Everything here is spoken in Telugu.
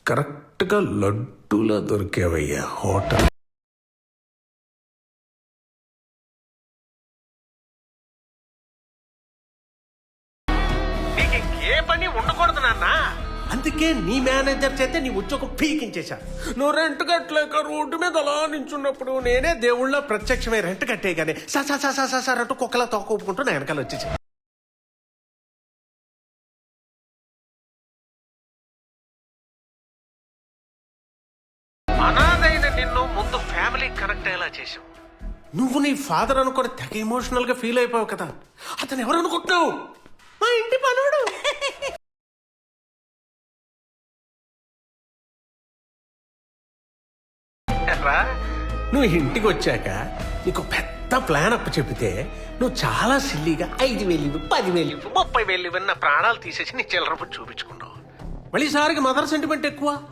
కరెక్ట్గా లడ్డూలా దొరికేవయ్యా హోటల్. నీకు ఇంకే పని ఉండకూడదు నాన్న, అందుకే నీ మేనేజర్ చేతే నీ ఉద్యోగం పీకించేశా. నువ్వు రెంట్ కట్టలేక రోడ్డు మీద అలా నించున్నప్పుడు నేనే దేవుళ్ళ ప్రత్యక్షమే రెంట్ కట్టేగానే సార్ అంటూ కుక్కలా తోకొప్పుకుంటూ నా వెనకాల వచ్చేసి అనాథైన నిన్ను ముందు ఫ్యామిలీ కనెక్ట్ అయ్యేలా చేశావు. నువ్వు నీ ఫాదర్ అనుకుని తెగ ఎమోషనల్ గా ఫీల్ అయిపోయావు కదా. అతను ఎవరు అనుకుంటున్నావు? మా ఇంటి పనుడు. నువ్వు ఇంటికి వచ్చాక నీకు పెద్ద ప్లాన్ అప్పు చెబితే నువ్వు చాలా సిల్లీగా 5,000 10,000 30,000 నా ప్రాణాలు తీసేసి నీ చిల్లరపు చూపించుకున్నావు. మళ్ళీ సారికి మదర్ సెంటిమెంట్ ఎక్కువ.